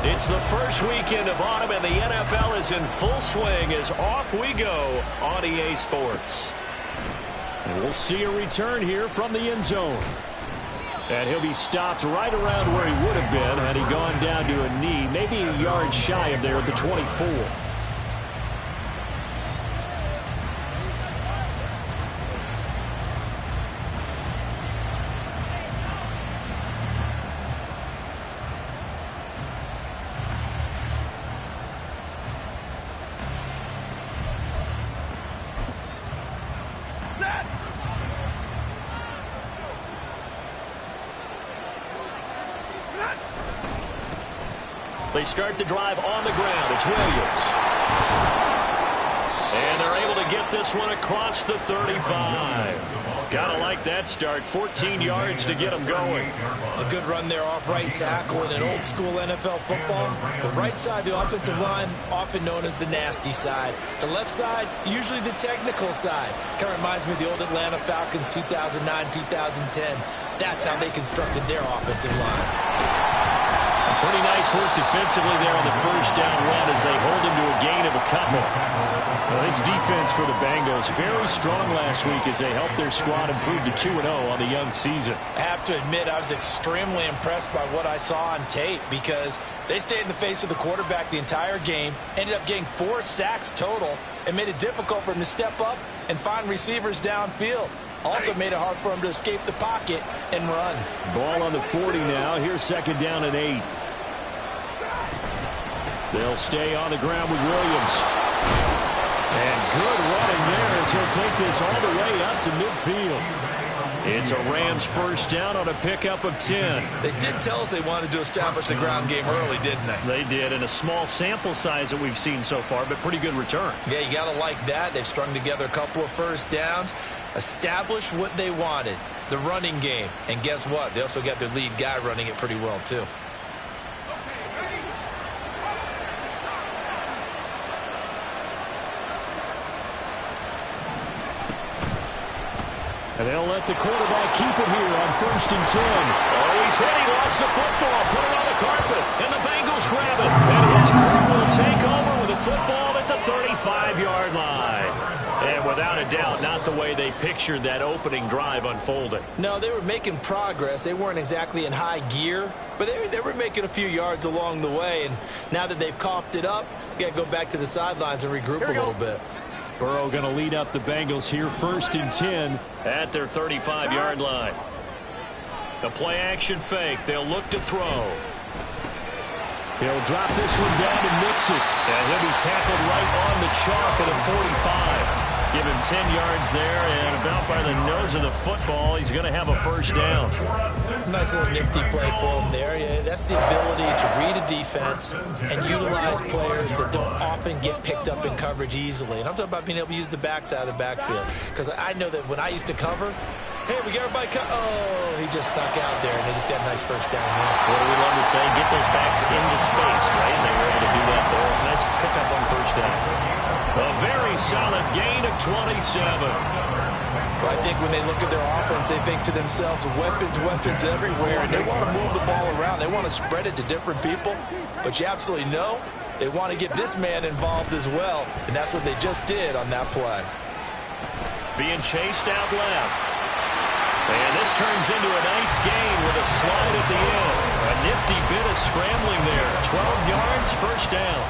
It's the first weekend of autumn, and the NFL is in full swing as off we go on EA Sports. And we'll see a return here from the end zone. And he'll be stopped right around where he would have been had he gone down to a knee, maybe a yard shy of there at the 24. They start the drive on the ground. It's Williams. And they're able to get this one across the 35. Gotta like that start. 14 yards to get them going. A good run there off right tackle in an old school NFL football. The right side, the offensive line, often known as the nasty side. The left side, usually the technical side. Kind of reminds me of the old Atlanta Falcons 2009, 2010. That's how they constructed their offensive line. Pretty nice work defensively there on the first down run as they hold him to a gain of a couple. Well, this defense for the Bengals very strong last week as they helped their squad improve to 2-0 on the young season. I have to admit I was extremely impressed by what I saw on tape because they stayed in the face of the quarterback the entire game, ended up getting 4 sacks total, and made it difficult for him to step up and find receivers downfield. Also made it hard for him to escape the pocket and run. Ball on the 40 now. Here's second down and 8. They'll stay on the ground with Williams. And good running there as he'll take this all the way up to midfield. It's a Rams first down on a pickup of 10. They did tell us they wanted to establish the ground game early, didn't they? They did, in a small sample size that we've seen so far, but pretty good return. Yeah, you got to like that. They've strung together a couple of first downs, established what they wanted, the running game. And guess what? They also got their lead guy running it pretty well, too. And they'll let the quarterback keep it here on first and 10. Oh, he's hit. He lost the football. Put it on the carpet. And the Bengals grab it. And his crew will take over with the football at the 35-yard line. And without a doubt, not the way they pictured that opening drive unfolding. No, they were making progress. They weren't exactly in high gear, but they were making a few yards along the way. And now that they've coughed it up, they got to go back to the sidelines and regroup a little bit. Burrow going to lead up the Bengals here first and 10 at their 35-yard line. The play action fake. They'll look to throw. He'll drop this one down to Mixon. And he'll be tackled right on the chalk at a 45. Give him 10 yards there, and about by the nose of the football, he's going to have a first down. Nice little nifty play for him there. Yeah, that's the ability to read a defense and utilize players that don't often get picked up in coverage easily. And I'm talking about being able to use the backside of the backfield. Because I know that when I used to cover, hey, we got everybody oh, he just snuck out there, and they just got a nice first down there. What do we love to say? Get those backs into space, right? And they were able to do that there. Nice pickup on first down. A very solid gain of 27. Well, I think when they look at their offense, they think to themselves, weapons everywhere, and they want to move the ball around. They want to spread it to different people, but you absolutely know they want to get this man involved as well, and that's what they just did on that play. Being chased out left. And this turns into a nice gain with a slide at the end. A nifty bit of scrambling there. 12 yards, first down.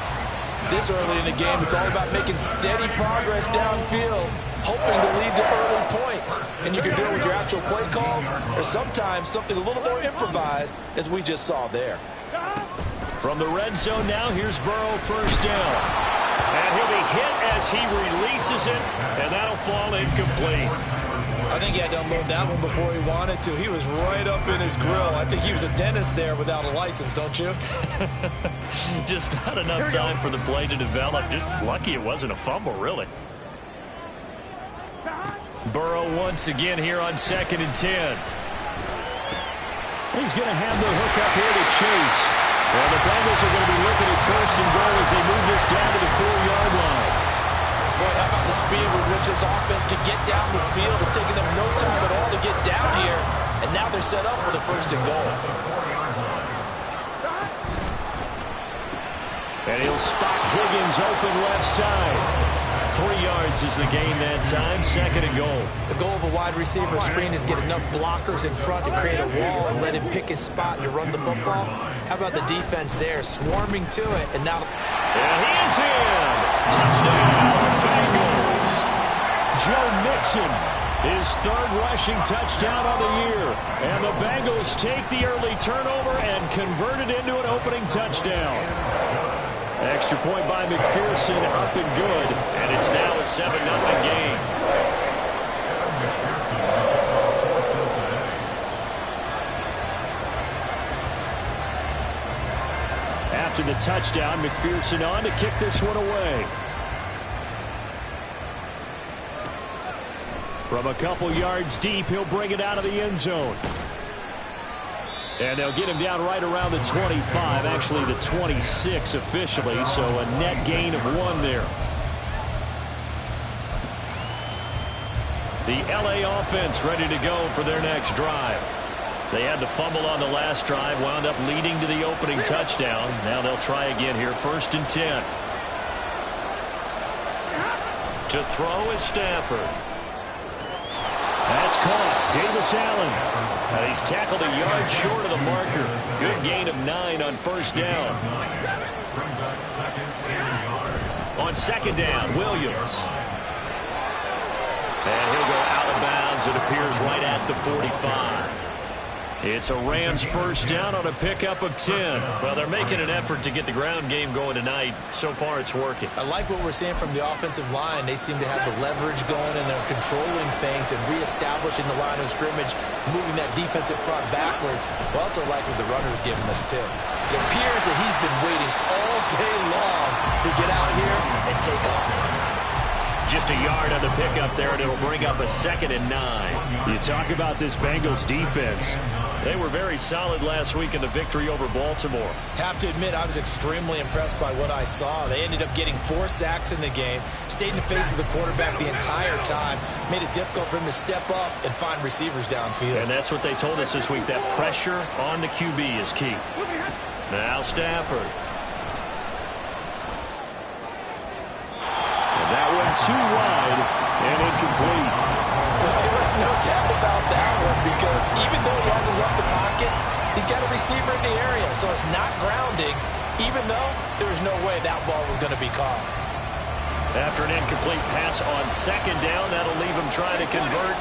This early in the game, it's all about making steady progress downfield, hoping to lead to early points. And you can do it with your actual play calls, or sometimes something a little more improvised, as we just saw there. From the red zone now, here's Burrow first down. And he'll be hit as he releases it, and that'll fall incomplete. I think he had to unload that one before he wanted to. He was right up in his grill. I think he was a dentist there without a license, don't you? Just not enough time for the play to develop. Just lucky it wasn't a fumble, really. Burrow once again here on second and 10. He's going to have the hook up here to Chase. Well, the Bengals are going to be looking at first and goal as they move this down to the 4-yard line. Boy, how about the speed with which this offense can get down the field? It's taken them no time at all to get down here, and now they're set up for the first and goal. And he'll spot Higgins open left side. 3 yards is the gain that time, 2nd and goal. The goal of a wide receiver screen is get enough blockers in front to create a wall and let him pick his spot to run the football. How about the defense there, swarming to it, and now... And he is in! Touchdown, Bengals! Joe Mixon, his 3rd rushing touchdown on the year. And the Bengals take the early turnover and convert it into an opening touchdown. Extra point by McPherson, up and good. And it's now a 7-0 game. After the touchdown, McPherson on to kick this one away. From a couple yards deep, he'll bring it out of the end zone. And they'll get him down right around the 25, actually the 26 officially, so a net gain of 1 there. The LA offense ready to go for their next drive. They had the fumble on the last drive, wound up leading to the opening touchdown. Now they'll try again here, 1st and 10. To throw is Stafford. That's caught. Davis Allen. And he's tackled a yard short of the marker. Good gain of 9 on 1st down. On 2nd down, Williams. And he'll go out of bounds. It appears right at the 45. It's a Rams 1st down on a pickup of 10. Well, they're making an effort to get the ground game going tonight. So far, it's working. I like what we're seeing from the offensive line. They seem to have the leverage going, and they're controlling things and reestablishing the line of scrimmage, moving that defensive front backwards. I also like what the runner's giving us, too. It appears that he's been waiting all day long to get out here and take off. Just a yard on the pickup there, and it'll bring up a 2nd and 9. You talk about this Bengals defense. They were very solid last week in the victory over Baltimore. Have to admit, I was extremely impressed by what I saw. They ended up getting 4 sacks in the game, stayed in the face of the quarterback the entire time, made it difficult for him to step up and find receivers downfield. And that's what they told us this week, that pressure on the QB is key. Now Stafford. That one too wide and incomplete. Well, there's no doubt about that one, because even though he hasn't left the pocket, he's got a receiver in the area, so it's not grounding, even though there's no way that ball was going to be caught. After an incomplete pass on 2nd down, that'll leave him trying to convert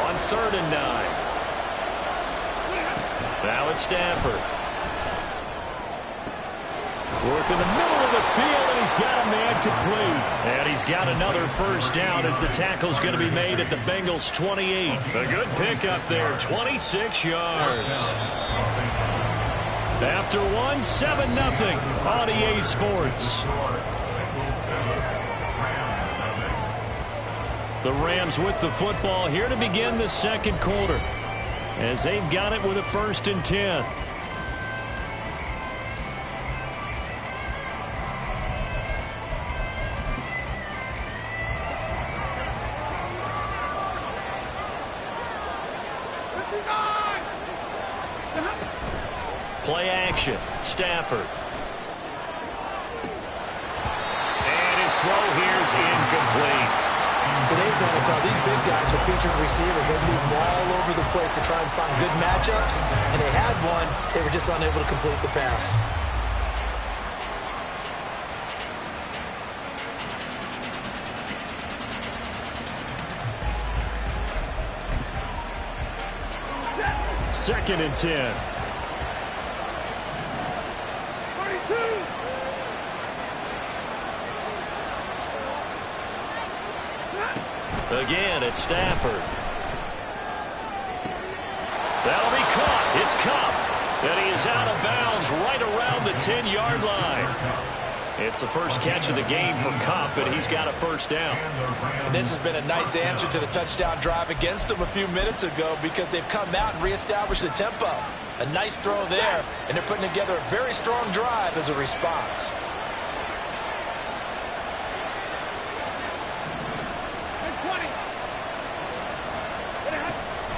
on 3rd and 9. Now it's Stafford. Working the middle of the field, and he's got a man complete. And he's got another 1st down as the tackle's going to be made at the Bengals' 28. A good pickup there, 26 yards. After 1, 7-0 on EA Sports. The Rams with the football here to begin the 2nd quarter, as they've got it with a 1st and 10. Play action. Stafford. And his throw here is incomplete. Today's NFL, these big guys are featured receivers. They move all over the place to try and find good matchups, and they had one. They were just unable to complete the pass. Second and 10. Again, it's Stafford. That'll be caught. It's Cup. And he is out of bounds right around the 10-yard line. It's the first catch of the game for Cup, and he's got a 1st down. And this has been a nice answer to the touchdown drive against them a few minutes ago, because they've come out and reestablished the tempo. A nice throw there, and they're putting together a very strong drive as a response.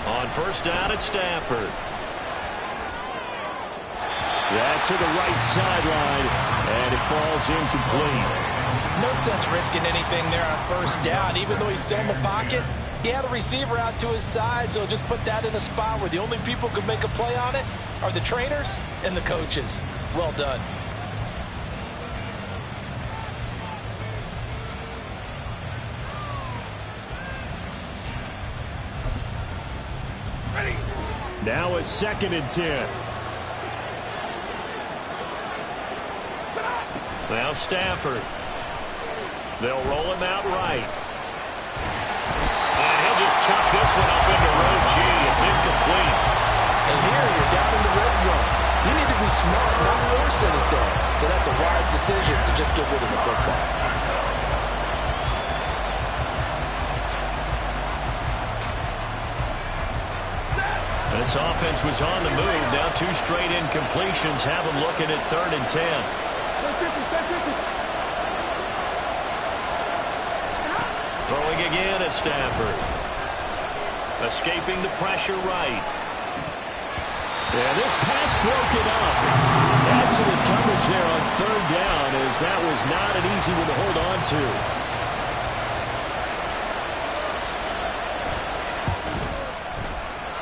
On 1st down, it's Stafford. That to the right sideline, and it falls incomplete. No sense risking anything there on first down. Even though he's still in the pocket, he had a receiver out to his side, so just put that in a spot where the only people who can make a play on it are the trainers and the coaches. Well done. Now a 2nd and 10. Now Stafford. They'll roll him out right. And he'll just chuck this one up into row G. It's incomplete. And here you're down in the red zone. You need to be smart, not force anything. So that's a wise decision to just get rid of the football. This offense was on the move. Now 2 straight incompletions have them looking at 3rd and 10. Throwing again at Stafford. Escaping the pressure right. Yeah, this pass broken up. Excellent coverage there on 3rd down, as that was not an easy one to hold on to.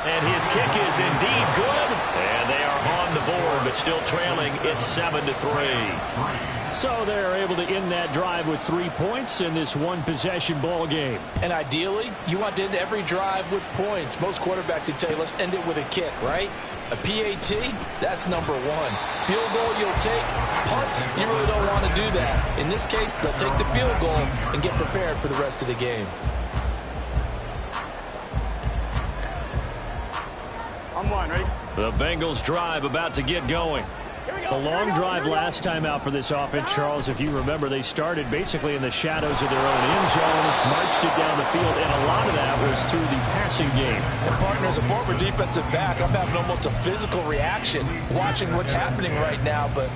And his kick is indeed good. And they are on the board, but still trailing. It's 7-3. So they're able to end that drive with 3 points in this one-possession ball game. And ideally, you want to end every drive with points. Most quarterbacks would tell you, let's end it with a kick, right? A PAT, that's number 1. Field goal you'll take. Punts, you really don't want to do that. In this case, they'll take the field goal and get prepared for the rest of the game. The Bengals drive about to get going. A long drive last time out for this offense, Charles. If you remember, they started basically in the shadows of their own end zone, marched it down the field, and a lot of that was through the passing game. And partner, as a former defensive back, I'm having almost a physical reaction watching what's happening right now. But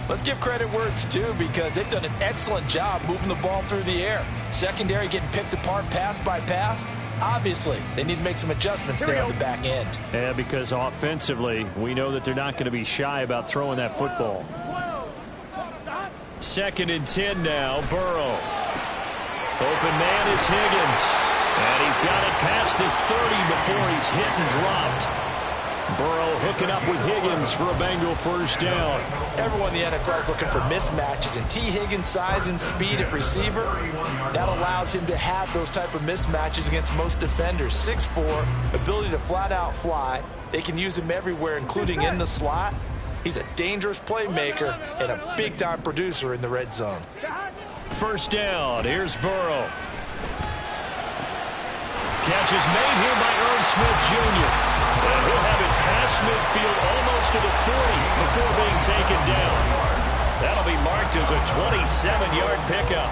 let's give credit where it's due, because they've done an excellent job moving the ball through the air. Secondary getting picked apart pass by pass. Obviously, they need to make some adjustments there on the back end. Yeah, because offensively, we know that they're not going to be shy about throwing that football. 2nd and 10 now, Burrow. Open man is Higgins. And he's got it past the 30 before he's hit and dropped. Burrow hooking up with Higgins for a Bengal first down. Everyone in the NFL is looking for mismatches, and T. Higgins' size and speed at receiver, that allows him to have those type of mismatches against most defenders. 6'4", ability to flat-out fly. They can use him everywhere, including in the slot. He's a dangerous playmaker and a big-time producer in the red zone. First down, here's Burrow. Catch is made here by Irv Smith Jr. And he'll have it past midfield almost to the 40 before being taken down. That'll be marked as a 27-yard pickup.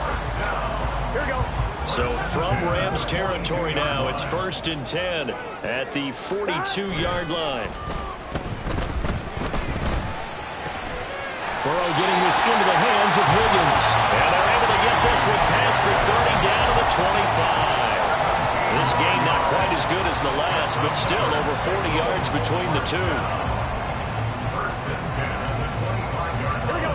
Here we go. So from Rams territory now, it's 1st and 10 at the 42-yard line. Burrow getting this into the hands of Higgins. And they're able to get this one past the 30 down to the 25. This game not quite as good as the last, but still over 40 yards between the two. Here we go.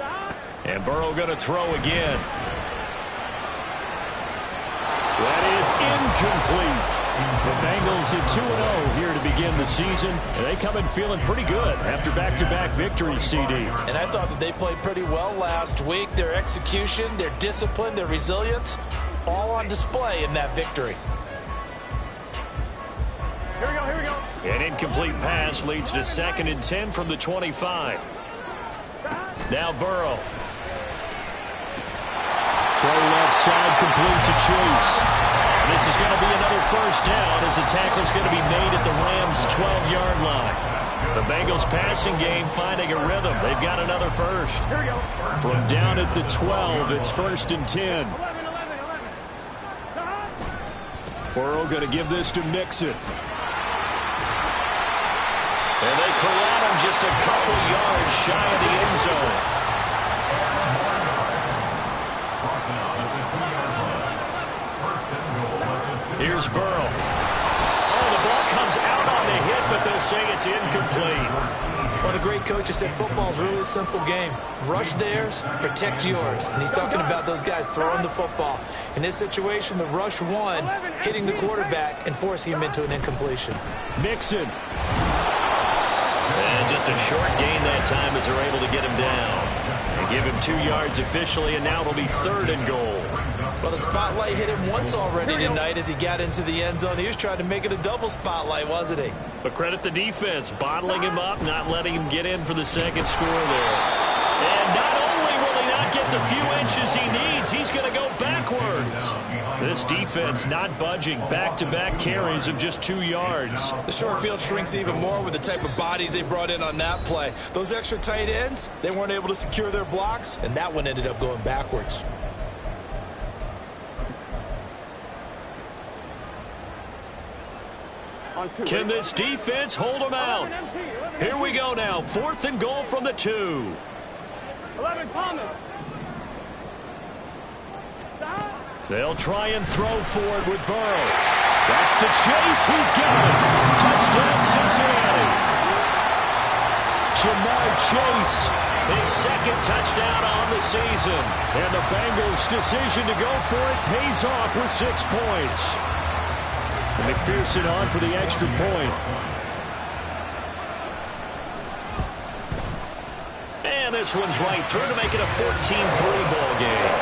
11. And Burrow going to throw again. That is incomplete. The Bengals at 2-0 here to begin the season. And they come in feeling pretty good after back-to-back victories, CD. And I thought that they played pretty well last week. Their execution, their discipline, their resilience, all on display in that victory. Here we go. An incomplete pass leads to 2nd and 10 from the 25. Now Burrow. Throw left side complete to Chase. This is going to be another first down as the tackle's going to be made at the Rams' 12-yard line. The Bengals passing game finding a rhythm. They've got another first. Here we go. From down at the 12, it's 1st and 10. Burrow going to give this to Mixon. And they corral him just a couple yards shy of the end zone. Here's Burrow. Oh, the ball comes out on the hit, but they'll say it's incomplete. One of the great coaches said football is really a simple game. Rush theirs, protect yours. And he's talking about those guys throwing the football. In this situation, the rush one, hitting the quarterback and forcing him into an incompletion. Mixon. And just a short gain that time as they're able to get him down. They give him 2 yards officially, and now it'll be 3rd and goal. Well, the spotlight hit him once already tonight as he got into the end zone. He was trying to make it a double spotlight, wasn't he? But credit the defense, bottling him up, not letting him get in for the second score there. And not only will he not get the few inches he needs, he's going to go backwards. This defense not budging. Back-to-back carries of just 2 yards. The short field shrinks even more with the type of bodies they brought in on that play. Those extra tight ends, they weren't able to secure their blocks, and that one ended up going backwards. Can this defense hold him out? Here we go now. 4th and goal from the 2. 11 Thomas. They'll try and throw for it with Burrow. That's to Chase. He's got it. Touchdown, Cincinnati. Jamar Chase. His 2nd touchdown on the season. And the Bengals' decision to go for it pays off with 6 points. And McPherson on for the extra point. And this one's right through to make it a 14-3 ball game.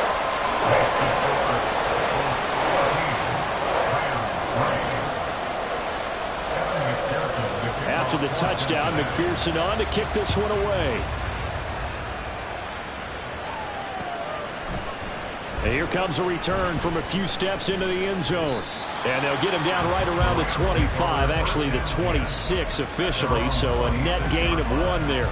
After the touchdown, McPherson on to kick this one away. And here comes a return from a few steps into the end zone. And they'll get him down right around the 25, actually the 26 officially, so a net gain of 1 there.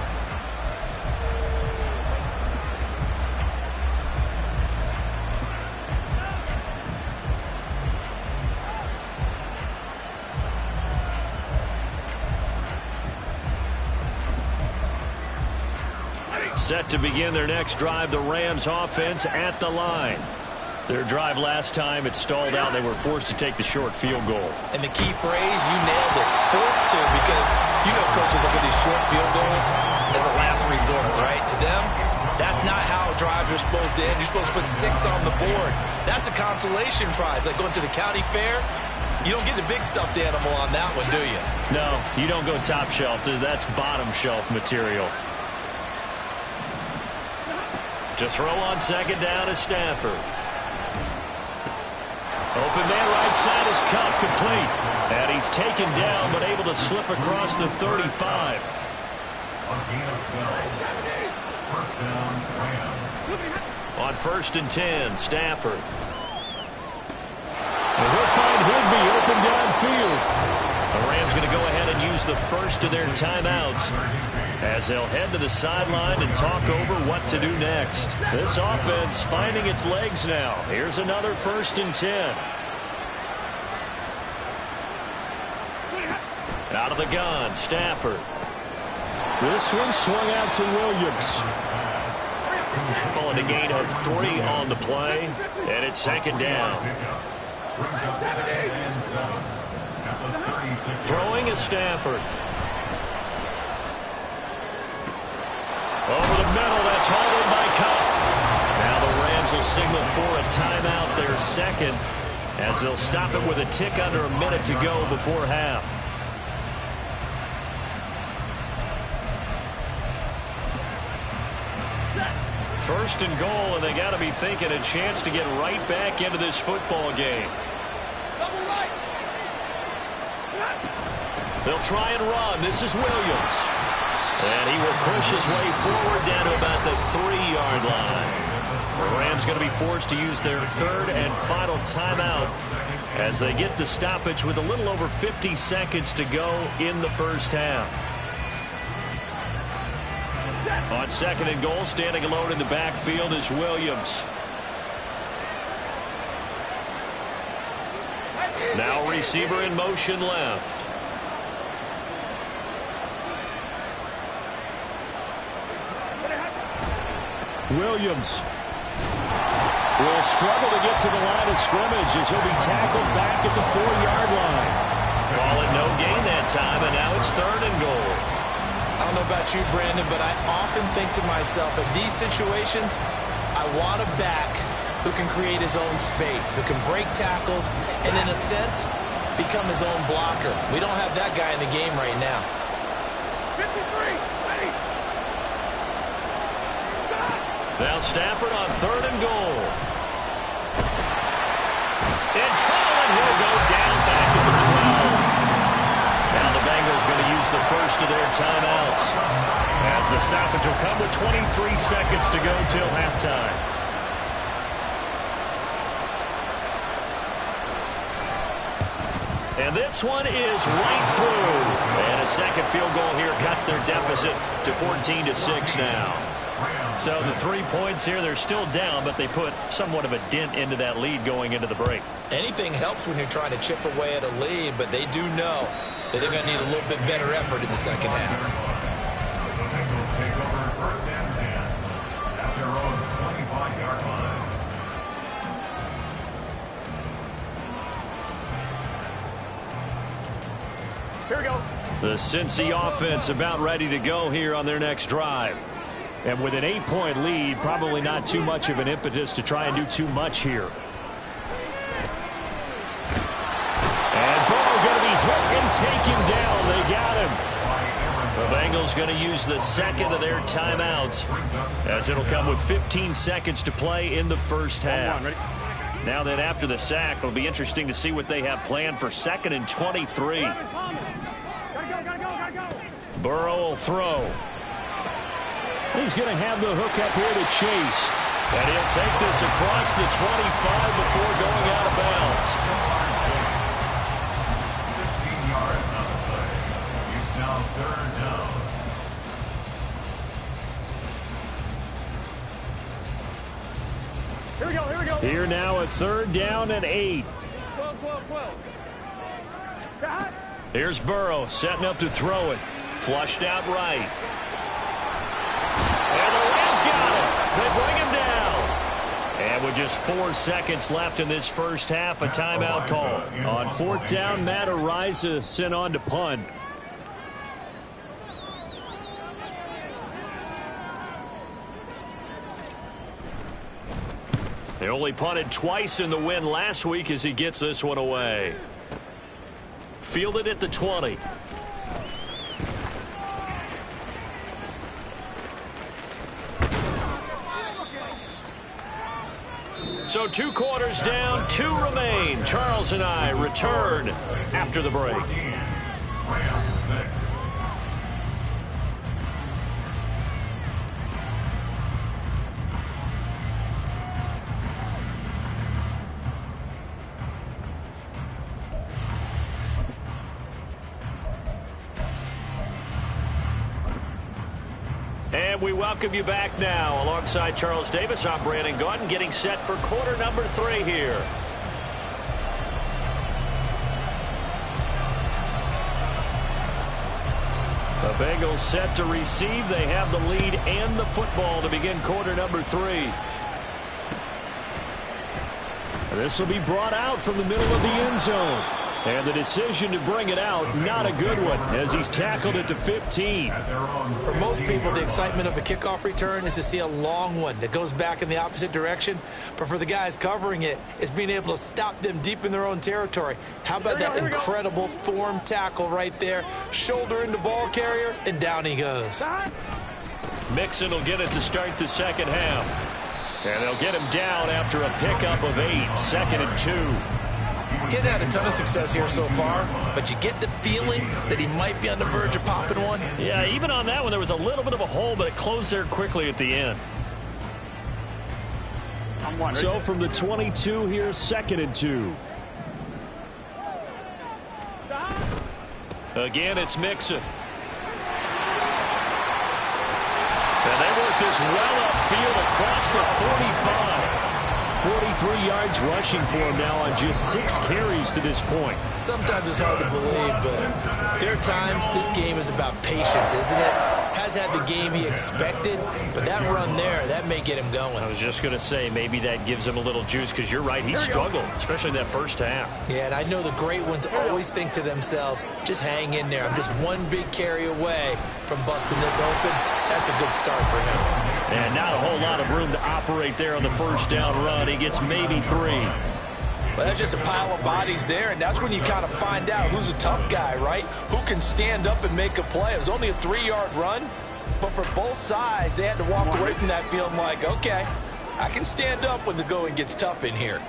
Set to begin their next drive, the Rams offense at the line. Their drive last time, it stalled out. They were forced to take the short field goal. And the key phrase, you nailed it. Forced to, because you know coaches look at these short field goals as a last resort, right? To them, that's not how drives are supposed to end. You're supposed to put 6 on the board. That's a consolation prize. Like going to the county fair, you don't get the big stuffed animal on that one, do you? No, you don't go top shelf. That's bottom shelf material. To throw on 2nd down is Stafford. Open man right side is caught, complete. And he's taken down, but able to slip across the 35. On 1st and 10, Stafford. And he'll find Higbee open downfield. The Rams going to go ahead and use the first of their timeouts as they'll head to the sideline and talk over what to do next. This offense finding its legs now. Here's another 1st and 10. Out of the gun, Stafford. This one swung out to Williams. Calling a gain of 3 on the play, and it's 2nd down. Throwing is Stafford. Over the middle, that's hauled in by Cup. Now the Rams will signal for a timeout, their 2nd, as they'll stop it with a tick under a minute to go before half. First and goal, and they got to be thinking a chance to get right back into this football game. They'll try and run. This is Williams. And he will push his way forward down to about the 3-yard line. The Rams going to be forced to use their 3rd and final timeout as they get the stoppage with a little over 50 seconds to go in the first half. On 2nd and goal, standing alone in the backfield is Williams. Now receiver in motion left. Williams will struggle to get to the line of scrimmage as he'll be tackled back at the 4-yard line. call it no gain that time, and now it's 3rd and goal. I don't know about you, Brandon, but I often think to myself, in these situations, I want a back who can create his own space, who can break tackles, and in a sense, become his own blocker. We don't have that guy in the game right now. 53, ready. Now Stafford on 3rd and goal. In trouble, and he'll go down back at the 12. Now the Bengals going to use the first of their timeouts, as the stoppage will come with 23 seconds to go till halftime. And this one is right through. And a second field goal here cuts their deficit to 14-6 now. So the 3 points here, they're still down, but they put somewhat of a dent into that lead going into the break. Anything helps when you're trying to chip away at a lead, but they do know that they're going to need a little bit better effort in the second half. Here we go. The Cincy offense about ready to go here on their next drive. And with an 8-point lead, probably not too much of an impetus to try and do too much here. And Burrow going to be hit and taken down. They got him. The Bengals going to use the second of their timeouts, as it'll come with 15 seconds to play in the first half. Now then, after the sack, it'll be interesting to see what they have planned for 2nd and 23. Burrow will throw. He's going to have the hook up here to Chase. And he'll take this across the 25 before going out of bounds. 16 yards on the play. It's now 3rd down. Here we go, here we go. Here now a 3rd down and 8. 12, 12, 12. Got it. Here's Burrow setting up to throw it. Flushed out right. And the Rams got him. They bring him down. And with just 4 seconds left in this first half, a timeout call. On 4th down, Matt Araiza sent on to punt. They only punted twice in the win last week as he gets this one away. Fielded at the 20. So 2 quarters down, 2 remain. Charles and I return after the break. Rams 6. And we welcome you back now. Alongside Charles Davis, I'm Brandon Gaudin, getting set for quarter number 3 here. The Bengals set to receive. They have the lead and the football to begin quarter number 3. This will be brought out from the middle of the end zone. And the decision to bring it out, not a good one, as he's tackled it to 15. For most people, the excitement of a kickoff return is to see a long one that goes back in the opposite direction. But for the guys covering it, it's being able to stop them deep in their own territory. How about that incredible form tackle right there? Shoulder into ball carrier, and down he goes. Mixon will get it to start the second half. And they'll get him down after a pickup of 8, 2nd and 2. Getting had a ton of success here so far, but you get the feeling that he might be on the verge of popping one. Yeah, even on that one, there was a little bit of a hole, but it closed there quickly at the end. So from the 22 here, 2nd and 2. Again, it's Mixon. And they work this well upfield across the 45. 43 yards rushing for him now on just 6 carries to this point. Sometimes it's hard to believe, but there are times this game is about patience, isn't it? has had the game he expected, but that run there, that may get him going. I was just going to say, maybe that gives him a little juice, because you're right, he struggled, especially in that first half. Yeah, and I know the great ones always think to themselves, just hang in there. I'm just one big carry away from busting this open. That's a good start for him. And not a whole lot of room to operate there on the first down run. He gets maybe 3. But that's just a pile of bodies there, and that's when you kind of find out who's a tough guy, right? Who can stand up and make a play. It was only a 3-yard run, but for both sides, they had to walk away from that feeling like, okay, I can stand up when the going gets tough in here.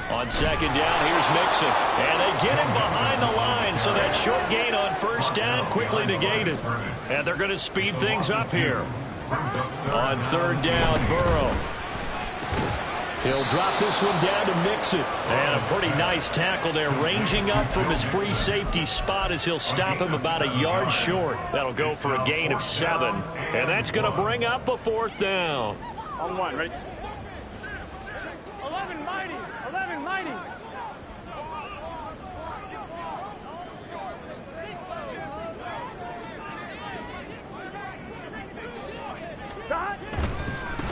On second down, here's Mixon. And they get him behind the line, so that short gain on first down quickly negated. And they're going to speed things up here. On third down, Burrow. He'll drop this one down to Mixon. And a pretty nice tackle there, ranging up from his free safety spot as he'll stop him about a yard short. That'll go for a gain of 7. And that's going to bring up a 4th down. On 1, ready? 11 mighty. 11 mighty.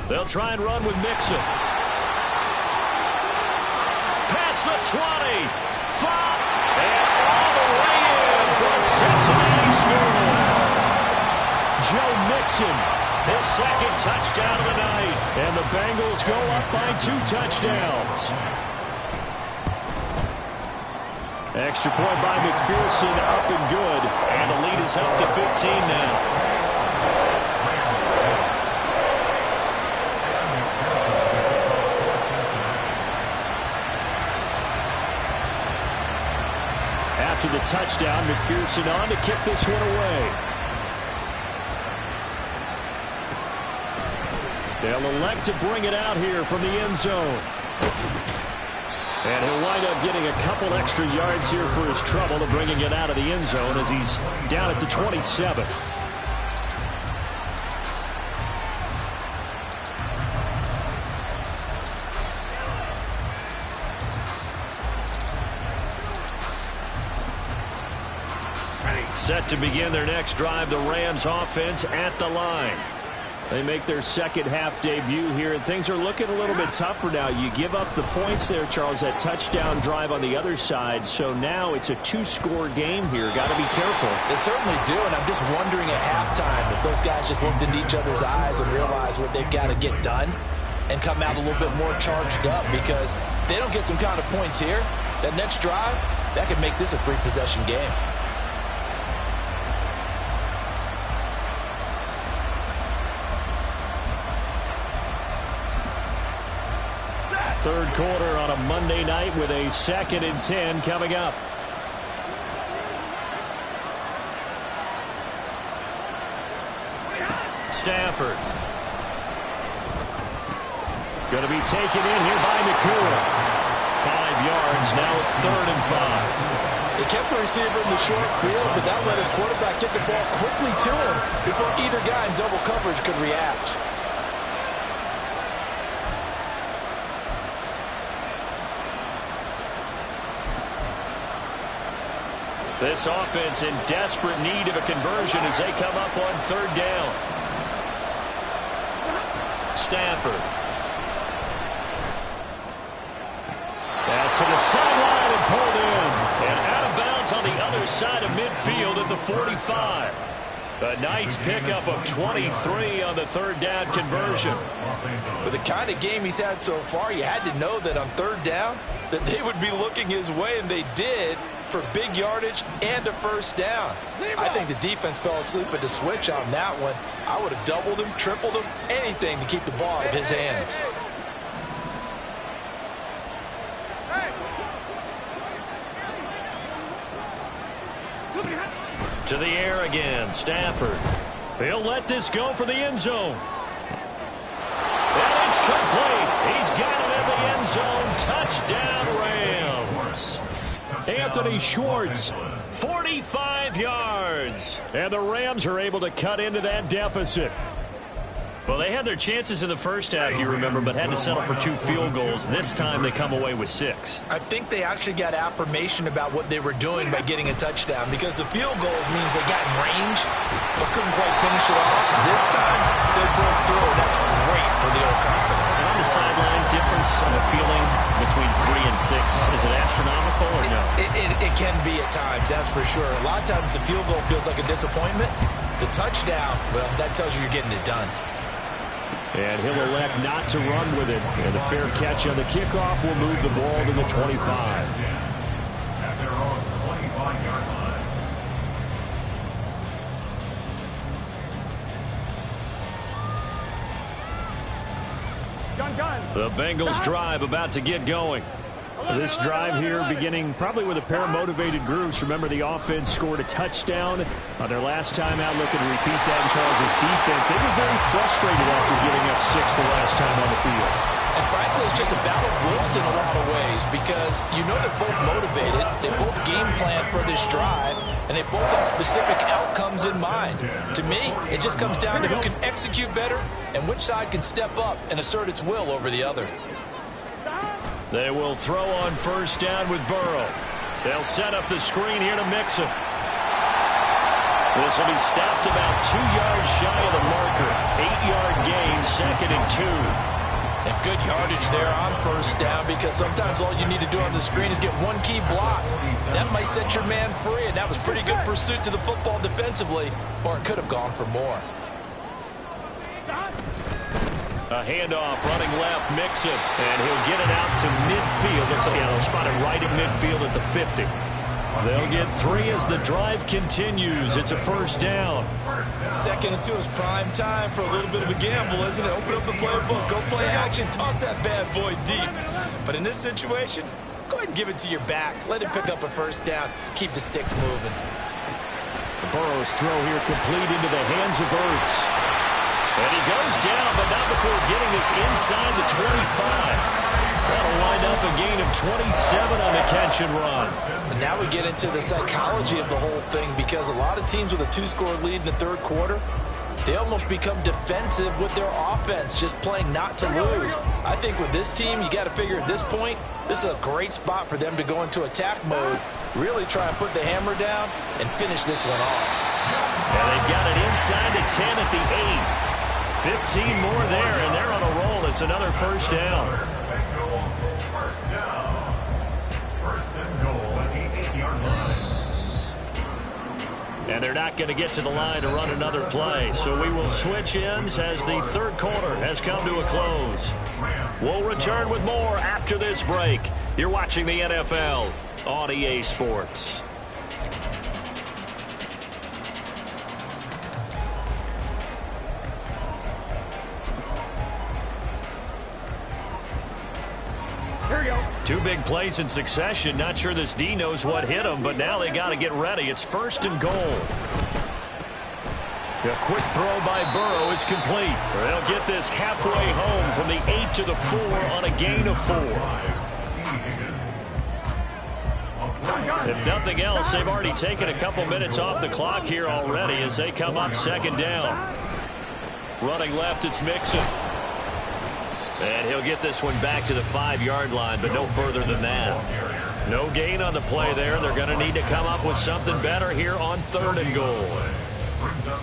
They'll try and run with Mixon. Past the 20. 5. And all the way in for a Cincinnati score. Joe Mixon, his second touchdown of the night. And the Bengals go up by 2 touchdowns. Extra point by McPherson, up and good. And the lead is up to 15 now. After the touchdown, McPherson on to kick this one away. They'll elect to bring it out here from the end zone. And he'll wind up getting a couple extra yards here for his trouble to bringing it out of the end zone as he's down at the 27. Set to begin their next drive, the Rams offense at the line. They make their second half debut here, and things are looking a little bit tougher now. You give up the points there, Charles, that touchdown drive on the other side. So now it's a 2-score game here. Got to be careful. They certainly do, and I'm just wondering at halftime if those guys just looked into each other's eyes and realized what they've got to get done and come out a little bit more charged up, because if they don't get some kind of points here, that next drive, that could make this a 3-possession game. Third quarter on a Monday night with a 2nd and 10 coming up. Stafford. Going to be taken in here by Nakua. 5 yards. Now it's 3rd and 5. They kept the receiver in the short field, but that let his quarterback get the ball quickly to him before either guy in double coverage could react. This offense in desperate need of a conversion as they come up on 3rd down. Stafford. Pass to the sideline and pulled in. And out of bounds on the other side of midfield at the 45. A nice pickup of 23 on the 3rd down conversion. With the kind of game he's had so far, you had to know that on 3rd down that they would be looking his way, and they did, for big yardage and a 1st down. I think the defense fell asleep at the switch on that one. I would have doubled him, tripled him, anything to keep the ball out of his hands. To the air again, Stafford. He'll let this go for the end zone. And it's complete. He's got it in the end zone. Touchdown, Rams. Anthony Schwartz, 45 yards. And the Rams are able to cut into that deficit. Well, they had their chances in the first half, you remember, but had to settle for 2 field goals. This time they come away with 6. I think they actually got affirmation about what they were doing by getting a touchdown, because the field goals means they got in range but couldn't quite finish it off. This time they broke through, and that's great for the old confidence. And on the sideline, difference of a feeling between 3 and 6, is it astronomical or no? It can be at times, that's for sure. A lot of times the field goal feels like a disappointment. The touchdown, well, that tells you you're getting it done. And he'll elect not to run with it. And the fair catch on the kickoff will move the ball to the 25. At their own 25-yard line. Gun. The Bengals drive about to get going. This drive here beginning probably with a pair of motivated groups. Remember, the offense scored a touchdown on their last time out, looking to repeat that in Charles' defense. They were very frustrated after giving up 6 the last time on the field. And frankly, it's just a battle of wills in a lot of ways, because you know they're both motivated, they both game plan for this drive, and they both have specific outcomes in mind. To me, it just comes down to who can execute better and which side can step up and assert its will over the other. They will throw on first down with Burrow. They'll set up the screen here to mix him. This will be stopped about 2 yards shy of the marker. 8-yard gain, 2nd and 2. And good yardage there on first down, because sometimes all you need to do on the screen is get one key block. That might set your man free, and that was pretty good pursuit to the football defensively, or it could have gone for more. A handoff, running left, Mixon, and he'll get it out to midfield. They'll spot it right at midfield at the 50. They'll get 3 as the drive continues. It's a first down. 2nd and 2 is prime time for a little bit of a gamble, isn't it? Open up the playbook, go play action, toss that bad boy deep. But in this situation, go ahead and give it to your back. Let him pick up a first down. Keep the sticks moving. Burrow's throw here complete into the hands of Ertz. And he goes down, but not before getting this inside the 25. That'll wind up a gain of 27 on the catch and run. And now we get into the psychology of the whole thing, because a lot of teams with a 2-score lead in the third quarter, they almost become defensive with their offense, just playing not to lose. I think with this team, you got to figure at this point, this is a great spot for them to go into attack mode, really try and put the hammer down and finish this one off. And they've got it inside the 10 at the 8. 15 more there, and they're on a roll. It's another first down. First down. First and goal at the 8-yard line. And they're not going to get to the line to run another play. So we will switch ends as the third quarter has come to a close. We'll return with more after this break. You're watching the NFL on EA Sports. Here we go. 2 big plays in succession. Not sure this D knows what hit him, but now they got to get ready. It's 1st and goal. A quick throw by Burrow is complete. They'll get this halfway home from the 8 to the 4 on a gain of 4. If nothing else, they've already taken a couple minutes off the clock here already as they come up 2nd down. Running left, it's Mixon. And he'll get this one back to the 5-yard line, but no further than that. No gain on the play there. They're going to need to come up with something better here on 3rd and goal.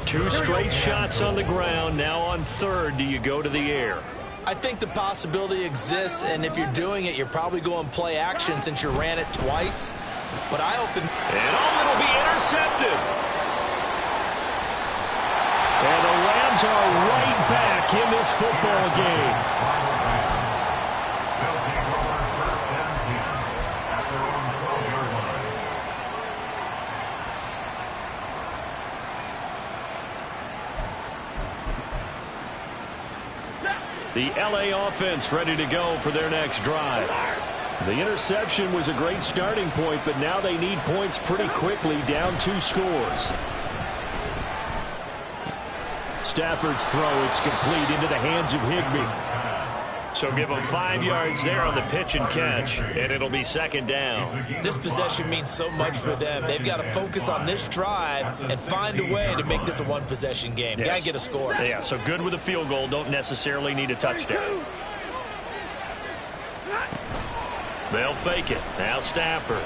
2 straight shots on the ground. Now on 3rd, do you go to the air? I think the possibility exists, and if you're doing it, you're probably going play action since you ran it twice. But I hope and it'll be intercepted. And the Rams are right back in this football game. The LA offense ready to go for their next drive. The interception was a great starting point, but now they need points pretty quickly, down 2 scores. Stafford's throw, it's complete into the hands of Higbee. So give them 5 yards there on the pitch and catch, and it'll be second down. This possession means so much for them. They've got to focus on this drive and find a way to make this a one-possession game. Yes. Got to get a score. Yeah, so good with a field goal. Don't necessarily need a touchdown. They'll fake it. Now Stafford.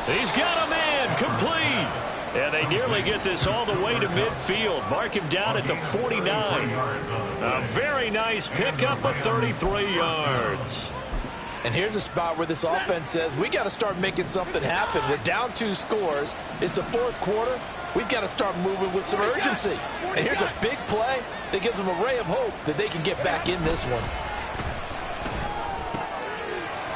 He's got him in. Complete. And they nearly get this all the way to midfield. Mark him down at the 49. A very nice pickup of 33 yards. And here's a spot where this offense says, we got to start making something happen. We're down 2 scores. It's the fourth quarter. We've got to start moving with some urgency. And here's a big play that gives them a ray of hope that they can get back in this one.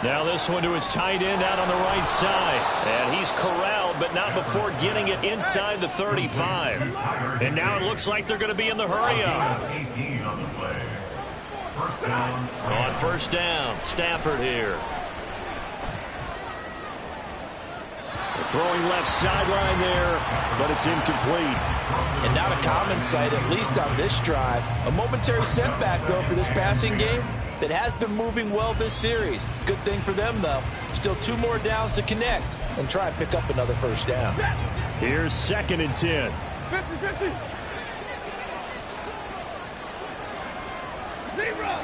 Now this one to his tight end out on the right side. And he's corralled, but not before getting it inside the 35. And now it looks like they're going to be in the hurry-up. 18 on the play. First down. On first down, Stafford here. Throwing left sideline there, but it's incomplete. And not a common sight, at least on this drive. A momentary setback, though, for this passing game that has been moving well this series. Good thing for them, though. Still 2 more downs to connect and try and pick up another first down. Here's 2nd and 10. 50-50. 0.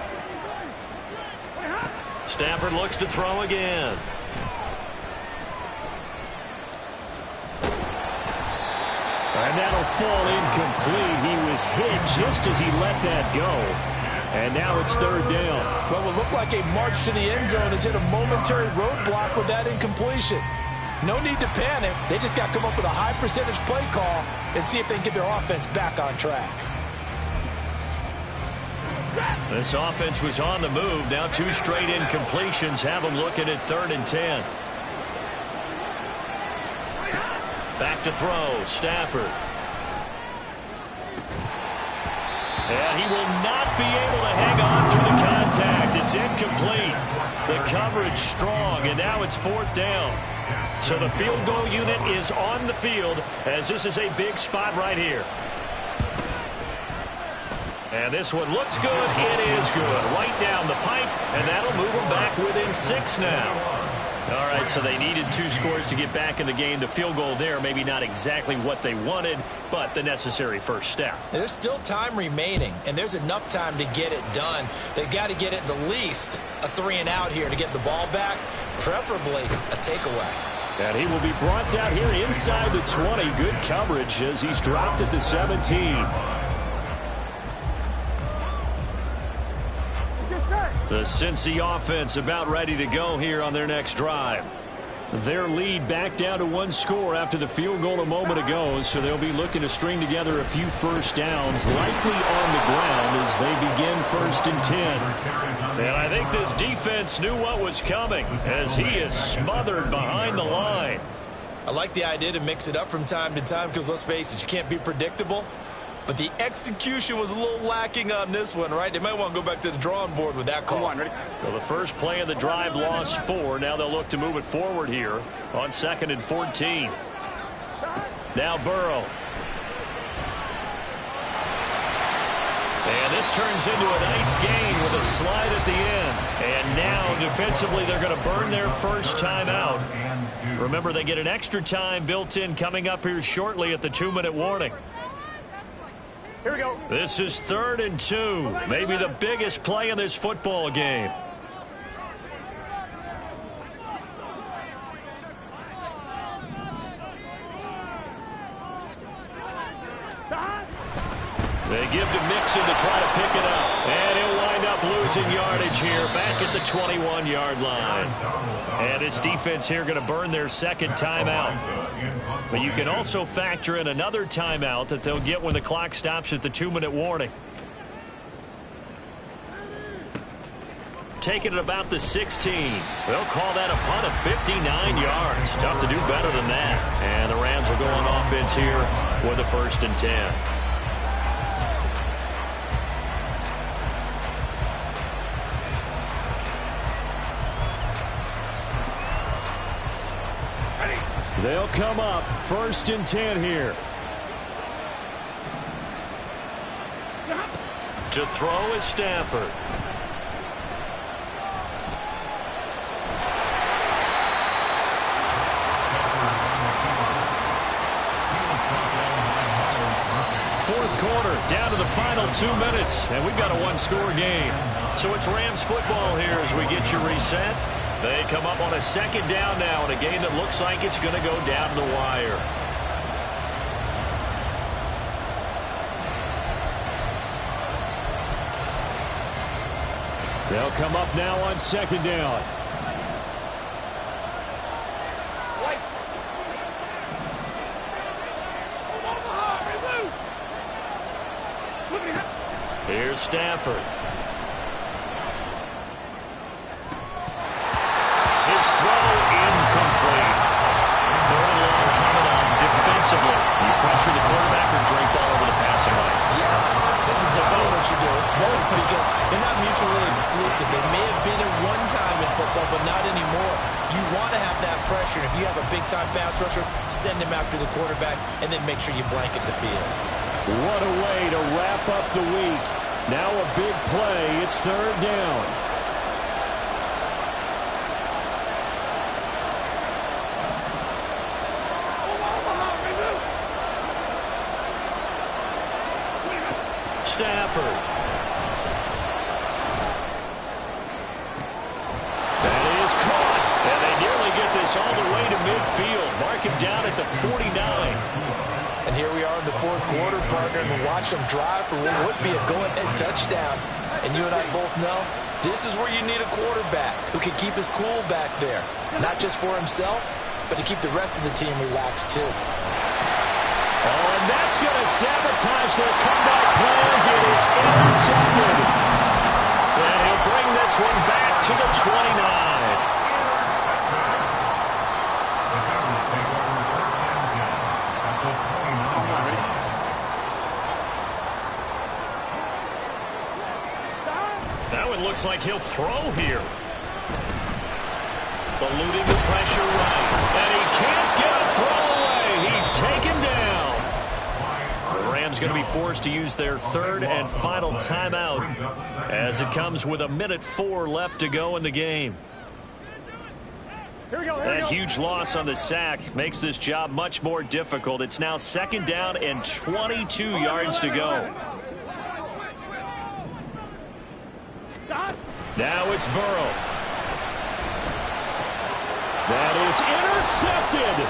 Stafford looks to throw again. And that'll fall incomplete. He was hit just as he let that go. And now it's 3rd down. What will look like a march to the end zone has hit a momentary roadblock with that incompletion. No need to panic. They just got to come up with a high percentage play call and see if they can get their offense back on track. This offense was on the move. Now 2 straight incompletions have them looking at 3rd and 10. Back to throw, Stafford. And he will not be able to hang on through the contact. It's incomplete. The coverage strong, and now it's 4th down. So the field goal unit is on the field as this is a big spot right here. And this one looks good. It is good. Right down the pipe, and that'll move them back within 6 now. All right, so they needed 2 scores to get back in the game. The field goal there, maybe not exactly what they wanted, but the necessary first step. There's still time remaining, and there's enough time to get it done. They've got to get it the least a 3 and out here to get the ball back, preferably a takeaway. And he will be brought down here inside the 20. Good coverage as he's dropped at the 17. The Cincy offense about ready to go here on their next drive. Their lead back down to 1 score after the field goal a moment ago, so they'll be looking to string together a few first downs, likely on the ground as they begin 1st and 10. And I think this defense knew what was coming as he is smothered behind the line. I like the idea to mix it up from time to time because, let's face it, you can't be predictable. But the execution was a little lacking on this one, right? They might want to go back to the drawing board with that call. Well, the first play of the drive lost 4. Now they'll look to move it forward here on 2nd and 14. Now Burrow. And this turns into a nice gain with a slide at the end. And now defensively they're going to burn their first timeout. Remember, they get an extra time built in coming up here shortly at the 2-minute warning. Here we go. This is 3rd and 2. Maybe the biggest play in this football game. They give to Mixon to try to pick it up. And he'll wind up losing yardage here back at the 21-yard line. And this defense here going to burn their 2nd timeout. But you can also factor in another timeout that they'll get when the clock stops at the 2-minute warning. Taking it about the 16. They'll call that a punt of 59 yards. Tough to do better than that. And the Rams will go on offense here with a 1st and 10. They'll come up 1st and 10 here. To throw is Stafford. Fourth quarter, down to the final 2 minutes, and we've got a one-score game. So it's Rams football here as we get you reset. They come up on a second down now in a game that looks like it's going to go down to the wire. They'll come up now on second down. Here's Stafford. His throw incomplete. Third and long coming on defensively. You pressure the quarterback or drape ball over the passing lane? Yes, that's exactly what you do. It's both because they're not mutually exclusive. They may have been at one time in football, but not anymore. You want to have that pressure. If you have a big-time pass rusher, send him after the quarterback, and then make sure you blanket the field. What a way to wrap up the week. Now a big play. It's third down. Stafford. That is caught. And they nearly get this all the way to midfield. Mark him down at the 49. And here we are in the fourth quarter, partner, and we'll watch them drive for what would be a go-ahead touchdown. And you and I both know this is where you need a quarterback who can keep his cool back there. Not just for himself, but to keep the rest of the team relaxed too. Oh, and that's going to sabotage their comeback plans. It is intercepted. And he'll bring this one back to the 29. That one looks like he'll throw here. Eluding the pressure right. And he can't get a throw away. He's taken down. The Rams going to be forced to use their third and final timeout as it comes with 1:04 left to go in the game. That huge loss on the sack makes this job much more difficult. It's now second down and 22 yards to go. Now it's Burrow. That is intercepted.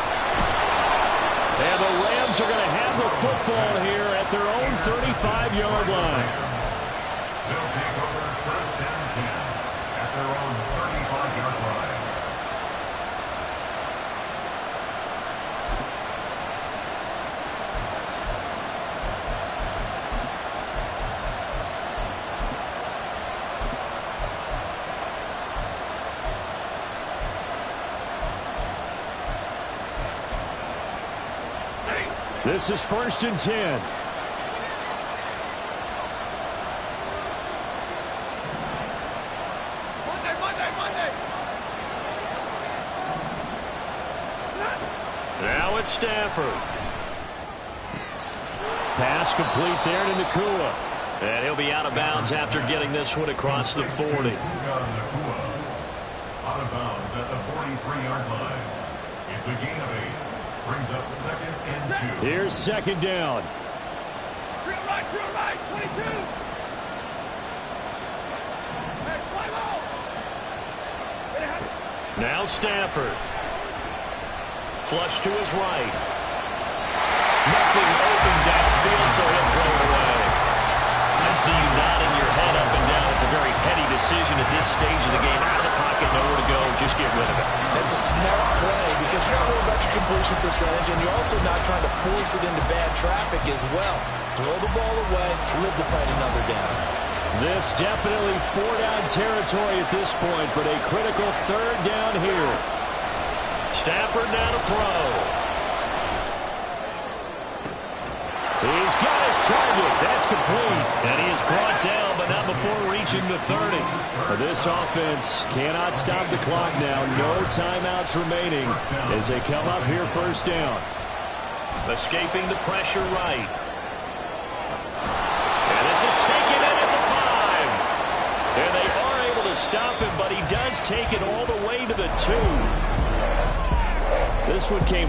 And the Rams are going to have the football here at their own 35-yard line. They'll take over first and 10 at their own 35-yard line. This is first and 10. Now it's Stafford. Pass complete there to Nakua. And he'll be out of bounds after getting this one across the 40. Out of bounds at the 43-yard line. It's a gain of 8. Brings up second and 2. Here's second down. Real right, 22. Hey, fly low. Now Stafford. Flush to his right. Nothing open downfield, so he'll throw it away. I see you nodding your head up and down. It's a very petty decision at this stage of the game. Out of the pocket, nowhere to go. Just get rid of it. That's a smart play because you're not worried about your completion percentage, and you're also not trying to force it into bad traffic as well. Throw the ball away, live to fight another down. This definitely four-down territory at this point, but a critical third down here. Stafford now to throw. He's got his target. That's complete. And he is brought down, but not before reaching the 30. This offense cannot stop the clock now. No timeouts remaining as they come up here first down. Escaping the pressure right. And this is taken in at the stop him, but he does take it all the way to the 2. This one came